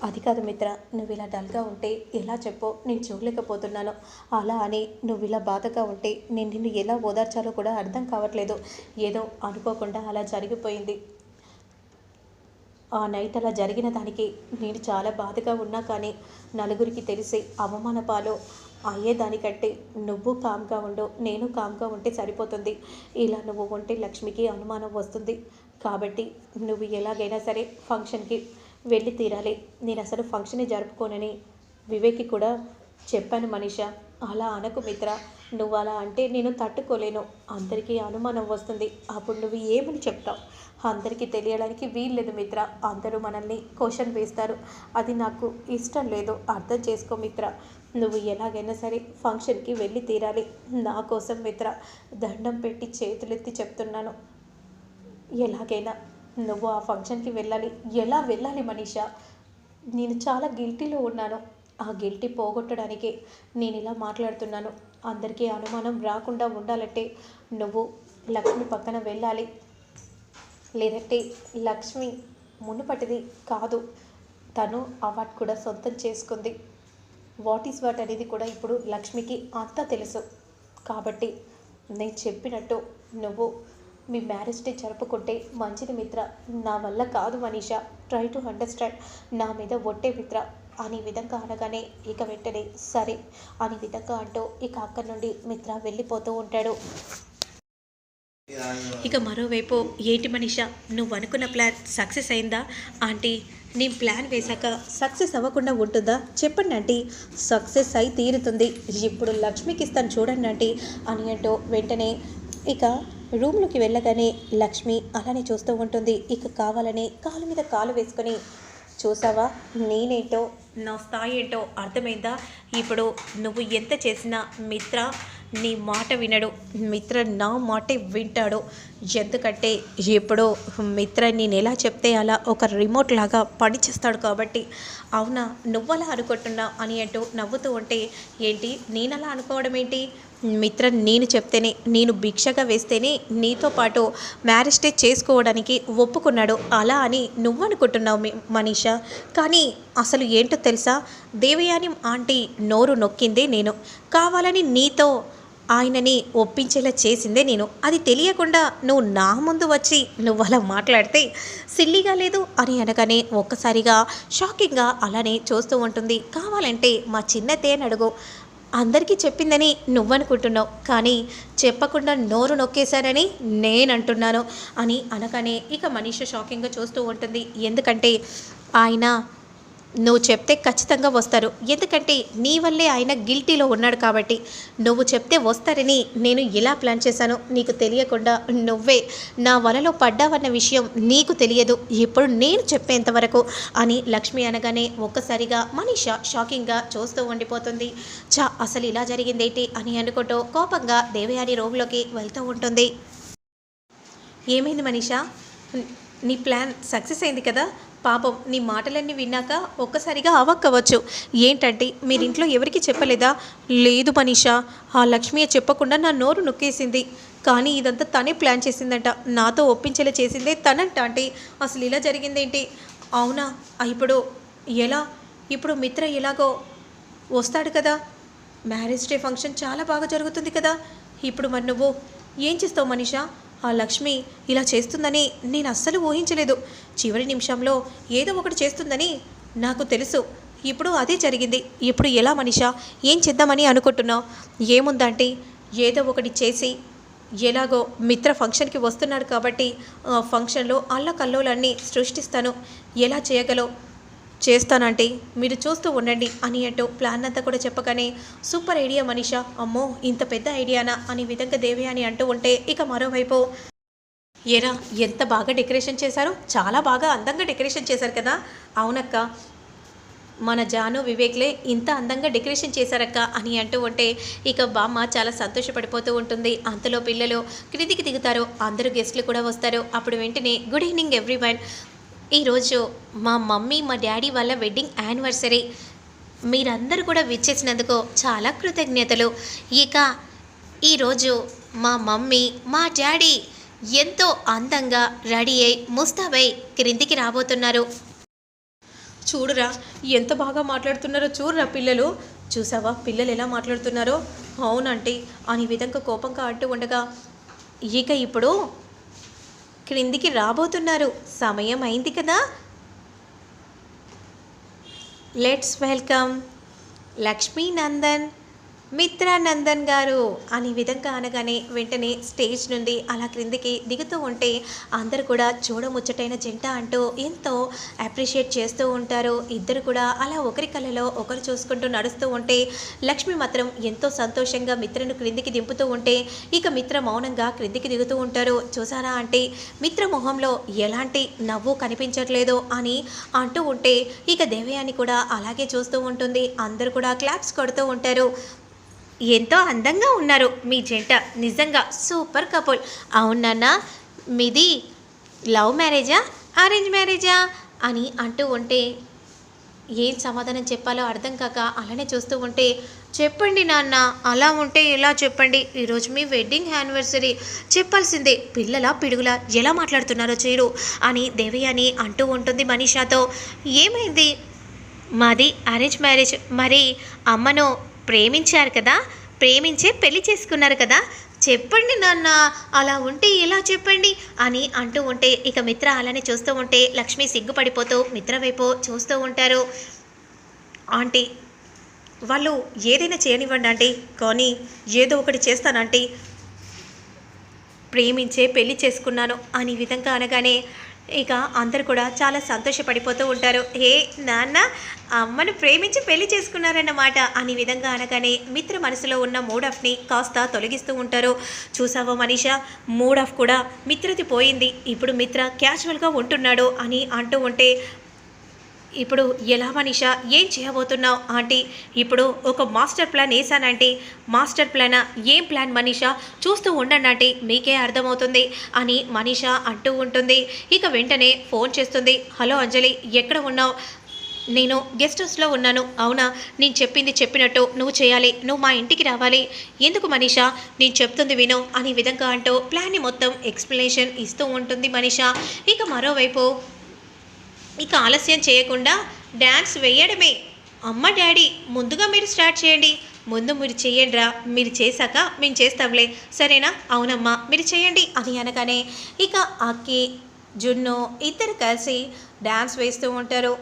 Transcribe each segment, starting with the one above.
అది కాదు మిత్ర, నువ్వు ఇలా డల్గా ఉంటే ఎలా చెప్పో నేను చూడలేకపోతున్నాను. అలా అని నువ్వు ఇలా బాధగా ఉంటే నేను నిన్ను ఎలా ఓదార్చాలో కూడా అర్థం కావట్లేదు. ఏదో అనుకోకుండా అలా జరిగిపోయింది. ఆ నైట్ అలా జరిగిన దానికి నేను చాలా బాధగా ఉన్నా కానీ నలుగురికి తెలిసి అవమాన పాలు అయ్యేదానికంటే నువ్వు కామ్గా ఉండు, నేను కామ్గా ఉంటే సరిపోతుంది. ఇలా నువ్వు ఉంటే లక్ష్మికి అనుమానం వస్తుంది. కాబట్టి నువ్వు ఎలాగైనా సరే ఫంక్షన్కి వెళ్ళి తీరాలి. నేను అసలు ఫంక్షనే జరుపుకోనని వివేక్కి కూడా చెప్పాను మనీషా. అలా అనకు మిత్ర, నువ్వు అలా అంటే నేను తట్టుకోలేను. అందరికీ అనుమానం వస్తుంది. అప్పుడు నువ్వు ఏమని చెప్తావు? అందరికీ తెలియడానికి వీల్లేదు మిత్ర. అందరూ మనల్ని క్వశ్చన్ వేస్తారు. అది నాకు ఇష్టం లేదు. అర్థం చేసుకో మిత్ర. నువ్వు ఎలాగైనా సరే ఫంక్షన్కి వెళ్ళి తీరాలి. నా కోసం మిత్ర, దండం పెట్టి చేతులెత్తి చెప్తున్నాను. ఎలాగైనా నువ్వు ఆ ఫంక్షన్కి వెళ్ళాలి. ఎలా వెళ్ళాలి మనీషా? నేను చాలా గిల్టీలో ఉన్నాను. ఆ గిల్టీ పోగొట్టడానికే నేను ఇలా మాట్లాడుతున్నాను. అందరికీ అనుమానం రాకుండా ఉండాలంటే నువ్వు లక్ష్మి పక్కన వెళ్ళాలి. లేదంటే లక్ష్మి మునుపటిది కాదు, తను అవార్డు కూడా సొంతం చేసుకుంది. వాట్ ఈస్ వాట్ అనేది కూడా ఇప్పుడు లక్ష్మికి అంతా తెలుసు. కాబట్టి నేను చెప్పినట్టు నువ్వు మీ మ్యారేజ్ డే జరుపుకుంటే మంచిది మిత్ర. నా వల్ల కాదు మనీషా, ట్రై టు అండర్స్టాండ్. నా మీద ఒట్టే మిత్ర అని విధంగా అనగానే ఇక వెంటనే సరే అని విధంగా అంటూ ఇక అక్కడి నుండి మిత్ర వెళ్ళిపోతూ ఉంటాడు. ఇక మరోవైపు ఏంటి మనీషా, నువ్వు అనుకున్న ప్లాన్ సక్సెస్ అయిందా? ఆంటీ, నేను ప్లాన్ వేశాక సక్సెస్ అవ్వకుండా ఉంటుందా? చెప్పండి ఆంటీ. సక్సెస్ అయి తీరుతుంది. ఇప్పుడు లక్ష్మికి ఇస్తాను చూడండి ఆంటీ అని అంటూ వెంటనే ఇక రూమ్లోకి వెళ్ళగానే లక్ష్మి అలానే చూస్తూ ఉంటుంది. ఇక కావాలని కాలు మీద కాలు వేసుకొని, చూసావా నేనేంటో, నా స్థాయి ఏంటో అర్థమైందా? ఇప్పుడు నువ్వు ఎంత చేసినా మిత్ర నీ మాట వినడు. మిత్ర నా మాటే వింటాడు. ఎందుకంటే ఇప్పుడు మిత్ర నేను ఎలా చెప్తే అలా ఒక రిమోట్ లాగా పనిచేస్తాడు కాబట్టి. అవునా, నువ్వలా అనుకుంటున్నా అని అంటూ నవ్వుతూ ఉంటే, ఏంటి నేనలా అనుకోవడం ఏంటి? మిత్ర నేను చెప్తేనే, నేను భిక్షగా వేస్తేనే నీతో పాటు మ్యారేజ్ డే చేసుకోవడానికి ఒప్పుకున్నాడు. అలా అని నువ్వు అనుకుంటున్నావు మనీషా. కానీ అసలు ఏంటో తెలుసా, దేవయాని ఆంటీ నోరు నొక్కిందే నేను. కావాలని నీతో ఆయనని ఒప్పించేలా చేసిందే నేను. అది తెలియకుండా నువ్వు నా ముందు వచ్చి నువ్వు అలా మాట్లాడితే సిల్లీగా లేదు అని అనగానే ఒక్కసారిగా షాకింగ్గా అలానే చూస్తూ ఉంటుంది. కావాలంటే మా చిన్నత్తయ్యని అడుగు, అందరికీ చెప్పిందని నువ్వనుకుంటున్నావు, కానీ చెప్పకుండా నోరు నొక్కేశారని నేనంటున్నాను అని అనగానే ఇక మనీషా షాకింగ్గా చూస్తూ ఉంటుంది. ఎందుకంటే ఆయన నువ్వు చెప్తే ఖచ్చితంగా వస్తారు. ఎందుకంటే నీ వల్లే ఆయన గిల్టీలో ఉన్నాడు కాబట్టి. నువ్వు చెప్తే వస్తారని నేను ఎలా ప్లాన్ చేశానో నీకు తెలియకుండా నువ్వే నా వలలో పడ్డావన్న విషయం నీకు తెలియదు ఇప్పుడు నేను చెప్పేంతవరకు అని లక్ష్మి అనగానే ఒక్కసారిగా మనీషా షాకింగ్గా చూస్తూ ఉండిపోతుంది. అసలు ఇలా జరిగిందేంటి అని అనుకుంటూ కోపంగా దేవయాని రూమ్లోకి వెళ్తూ ఉంటుంది. ఏమైంది మనీషా, నీ ప్లాన్ సక్సెస్ అయింది కదా? పాపం నీ మాటలన్నీ విన్నాక ఒక్కసారిగా అవ్వక్కవచ్చు. ఏంటంటే మీరింట్లో ఎవరికి చెప్పలేదా? లేదు మనీషా, ఆ లక్ష్మియే చెప్పకుండా నా నోరు నొక్కేసింది. కానీ ఇదంతా తనే ప్లాన్ చేసిందంట. నాతో ఒప్పించేలా చేసిందే తనంట. అంటే అసలు ఇలా జరిగిందేంటి? అవునా, ఇప్పుడు ఎలా? ఇప్పుడు మిత్ర ఎలాగో వస్తాడు కదా, మ్యారేజ్ డే ఫంక్షన్ చాలా బాగా జరుగుతుంది కదా. ఇప్పుడు మరి నువ్వు ఏం చేస్తావు మనీషా? ఆ లక్ష్మి ఇలా చేస్తుందని నేను అస్సలు ఊహించలేదు. చివరి నిమిషంలో ఏదో ఒకటి చేస్తుందని నాకు తెలుసు. ఇప్పుడు అదే జరిగింది. ఇప్పుడు ఎలా మనీషా, ఏం చేద్దామని అనుకుంటున్నావు? ఏముందంటే ఏదో ఒకటి చేసి ఎలాగో మిత్ర ఫంక్షన్కి వస్తున్నాడు కాబట్టి ఫంక్షన్లో అల్లకల్లోలన్నీ సృష్టిస్తాను. ఎలా చేయగలవు? చేస్తానంటే మీరు చూస్తూ ఉండండి అని అంటూ ప్లాన్ అంతా కూడా చెప్పగానే సూపర్ ఐడియా మనీషా, అమ్మో ఇంత పెద్ద ఐడియానా అని విధంగా దేవయాని అంటూ ఉంటే ఇక మరోవైపు, ఏరా ఎంత బాగా డెకరేషన్ చేశారు, చాలా బాగా అందంగా డెకరేషన్ చేశారు కదా. అవునక్క, మన జాను వివేక్లే ఇంత అందంగా డెకరేషన్ చేశారక్క అని అంటూ ఉంటే ఇక బామ్మ చాలా సంతోషపడిపోతూ ఉంటుంది. అంతలో పిల్లలు క్రిందికి దిగుతారు. అందరూ గెస్ట్లు కూడా వస్తారు. అప్పుడు వెంటనే గుడ్ ఈవినింగ్ ఎవ్రీవన్. ఈరోజు మా మమ్మీ మా డాడీ వాళ్ళ వెడ్డింగ్ యానివర్సరీ. మీరందరూ కూడా విచ్చేసినందుకు చాలా కృతజ్ఞతలు. ఇక ఈరోజు మా మమ్మీ మా డాడీ ఎంతో అందంగా రెడీ అయి ముస్తాబై క్రిందికి రాబోతున్నారు. చూడురా ఎంత బాగా మాట్లాడుతున్నారో చూడురా పిల్లలు. చూసావా పిల్లలు ఎలా మాట్లాడుతున్నారో? అవునంటే అని విధంగా కోపంగా అంటూ ఉండగా, ఇక ఇప్పుడు క్రిందికి రాబోతున్నారు, సమయం అయింది కదా. లెట్స్ వెల్కమ్ లక్ష్మీనందన్, మిత్రానందన్ గారు అని విధంగా అనగానే వెంటనే స్టేజ్ నుండి అలా క్రిందికి దిగుతూ ఉంటే అందరూ కూడా చూడముచ్చటైన జంట అంటూ ఎంతో అప్రిషియేట్ చేస్తూ ఉంటారు. ఇద్దరు కూడా అలా ఒకరి కళ్ళలో ఒకరు చూసుకుంటూ నడుస్తూ ఉంటే లక్ష్మి మాత్రం ఎంతో సంతోషంగా మిత్రను క్రిందికి దింపుతూ ఉంటే ఇక మిత్ర మౌనంగా క్రిందికి దిగుతూ ఉంటారు. చూసారా అంటే మిత్ర మొహంలో ఎలాంటి నవ్వు కనిపించట్లేదు అని అంటూ ఉంటే ఇక దేవయాని కూడా అలాగే చూస్తూ ఉంటుంది. అందరూ కూడా క్లాప్స్ కొడుతూ ఉంటారు. ఎంతో అందంగా ఉన్నారు మీ జంట, నిజంగా సూపర్ కపుల్. అవునన్నా, మీది లవ్ మ్యారేజా అరేంజ్ మ్యారేజా అని అంటూ ఉంటే ఏం సమాధానం చెప్పాలో అర్థం కాక అలానే చూస్తూ ఉంటే, చెప్పండి నాన్న, అలా ఉంటే ఎలా చెప్పండి, ఈరోజు మీ వెడ్డింగ్ యానివర్సరీ, చెప్పాల్సిందే, పిల్లల పిడుగులా ఎలా మాట్లాడుతున్నారో చేరు అని దేవయాని అంటూ ఉంటుంది మనీషాతో. ఏమైంది, మాది అరేంజ్ మ్యారేజ్, మరి అమ్మను ప్రేమించారు కదా, ప్రేమించే పెళ్లి చేసుకున్నారు కదా, చెప్పండి నాన్న, అలా ఉంటే ఎలా చెప్పండి అని అంటూ ఉంటే ఇక మిత్ర అలానే చూస్తూ ఉంటే లక్ష్మి సిగ్గుపడిపోతూ మిత్ర వైపు చూస్తూ ఉంటారు. ఆంటీ వాళ్ళు ఏదైనా చేయనివ్వండి ఆంటీ, కానీ ఏదో ఒకటి చేస్తానంటీ, ప్రేమించే పెళ్లి చేసుకున్నాను అని విధంగా అనగానే ఇక అందరు కూడా చాలా సంతోషపడిపోతూ ఉంటారు. ఏ నాన్న, అమ్మను ప్రేమించి పెళ్లి చేసుకున్నారన్నమాట అని విధంగా అనగానే మిత్ర మనసులో ఉన్న మూడ్ ఆఫ్ని కాస్త తొలగిస్తూ ఉంటారు. చూసావా మనీషా, మూడ్ ఆఫ్ కూడా మిత్రది పోయింది, ఇప్పుడు మిత్ర క్యాజువల్గా ఉంటున్నాడు అని అంటూ ఉంటే, ఇప్పుడు ఎలా మనీషా, ఏం చేయబోతున్నావు ఆంటీ, ఇప్పుడు ఒక మాస్టర్ ప్లాన్ వేసానంటీ. మాస్టర్ ప్లానా, ఏం ప్లాన్ మనీషా, చూస్తూ ఉండండి ఆంటీ, మీకే అర్థమవుతుంది అని మనీషా అంటూ ఉంటుంది. ఇక వెంటనే ఫోన్ చేస్తుంది. హలో అంజలి, ఎక్కడ ఉన్నావు? నేను గెస్ట్ హౌస్లో ఉన్నాను. అవునా, నేను చెప్పింది చెప్పినట్టు నువ్వు చేయాలి, నువ్వు మా ఇంటికి రావాలి. ఎందుకు మనీషా, నేను చెప్తుంది విను అని విధంగా అంటూ ప్లాన్ని మొత్తం ఎక్స్ప్లెనేషన్ ఇస్తూ ఉంటుంది మనీషా. ఇక మరోవైపు ఇక ఆలస్యం చేయకుండా డ్యాన్స్ వేయడమే. అమ్మ డాడీ ముందుగా మీరు స్టార్ట్ చేయండి, ముందు మీరు చేయండిరా, మీరు చేశాక మేము చేస్తాంలే, సరేనా? అవునమ్మా మీరు చేయండి అని అనగానే ఇక అక్కి జున్ను ఇద్దరు కలిసి డ్యాన్స్ వేస్తూ ఉంటారు.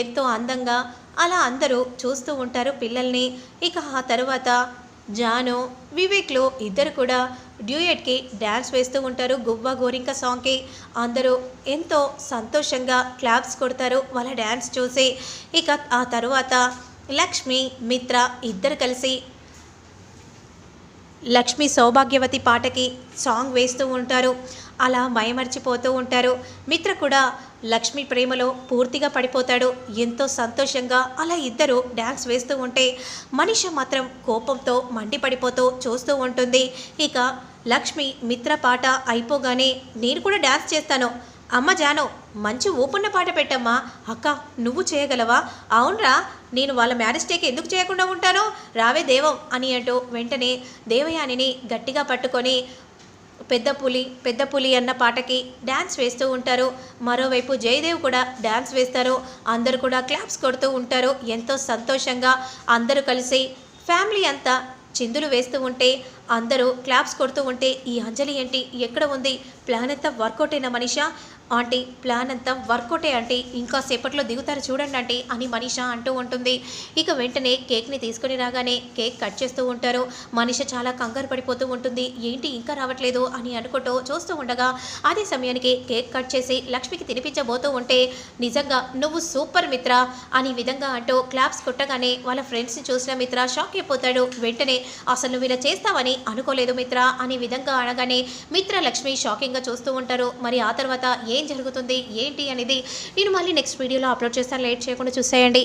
ఎంతో అందంగా అలా అందరూ చూస్తూ ఉంటారు పిల్లల్ని. ఇక ఆ తర్వాత జాను వివేక్లు ఇద్దరు కూడా డ్యూయట్కి డ్యాన్స్ వేస్తూ ఉంటారు. గువ్వ గోరింక సాంగ్కి అందరూ ఎంతో సంతోషంగా క్లాప్స్ కొడతారు వాళ్ళ డ్యాన్స్ చూసి. ఇక ఆ తర్వాత లక్ష్మి మిత్ర ఇద్దరు కలిసి లక్ష్మి సౌభాగ్యవతి పాటకి సాంగ్ వేస్తూ ఉంటారు. అలా మైమర్చిపోతూ ఉంటారు. మిత్ర కూడా లక్ష్మి ప్రేమలో పూర్తిగా పడిపోతాడు. ఎంతో సంతోషంగా అలా ఇద్దరు డ్యాన్స్ వేస్తూ ఉంటే మనిష మాత్రం కోపంతో మండిపడిపోతూ చూస్తూ ఉంటుంది. ఇక లక్ష్మి మిత్ర పాట అయిపోగానే నేను కూడా డ్యాన్స్ చేస్తాను, అమ్మ జాను మంచి ఊపున్న పాట పెట్టమ్మా, అక్క నువ్వు చేయగలవా? అవునరా, నేను వాళ్ళ మ్యారేజ్ డేకి ఎందుకు చేయకుండా ఉంటానో, రావే దేవం అని అంటూ వెంటనే దేవయానిని గట్టిగా పట్టుకొని పెద్ద పులి అన్న పాటకి డ్యాన్స్ వేస్తూ ఉంటారు. మరోవైపు జయదేవ్ కూడా డ్యాన్స్ వేస్తారు. అందరూ కూడా క్లాప్స్ కొడుతూ ఉంటారు. ఎంతో సంతోషంగా అందరూ కలిసి ఫ్యామిలీ అంతా చిందులు వేస్తూ ఉంటే అందరూ క్లాప్స్ కొడుతూ ఉంటే ఈ అంజలి ఏంటి ఎక్కడ ఉంది, ప్లాన్ అంతా వర్కౌట్ అయిన మనీషా ఆంటీ, ప్లాన్ అంతా వర్కౌటే ఆంటీ, ఇంకా సేపట్లో దిగుతారు చూడండి ఆంటీ అని మనీషా అంటూ ఉంటుంది. ఇక వెంటనే కేక్ని తీసుకుని రాగానే కేక్ కట్ చేస్తూ ఉంటారు. మనీష చాలా కంగారు పడిపోతూ ఉంటుంది. ఏంటి ఇంకా రావట్లేదు అని అనుకుంటూ చూస్తూ ఉండగా అదే సమయానికి కేక్ కట్ చేసి లక్ష్మికి తినిపించబోతూ ఉంటే నిజంగా నువ్వు సూపర్ మిత్ర అని విధంగా అంటూ క్లాప్స్ కొట్టగానే వాళ్ళ ఫ్రెండ్స్ని చూసిన మిత్ర షాక్ అయిపోతాడు. వెంటనే అసలు నువ్వు ఇలా చేస్తావని అనుకోలేదు మిత్ర అని విధంగా అనగానే మిత్ర లక్ష్మి షాకింగ్గా చూస్తూ ఉంటారు. మరి ఆ తర్వాత ఏం జరుగుతుంది ఏంటి అనేది నేను మళ్ళీ నెక్స్ట్ వీడియోలో అప్లోడ్ చేస్తాను, లేట్ చేయకుండా చూసేయండి.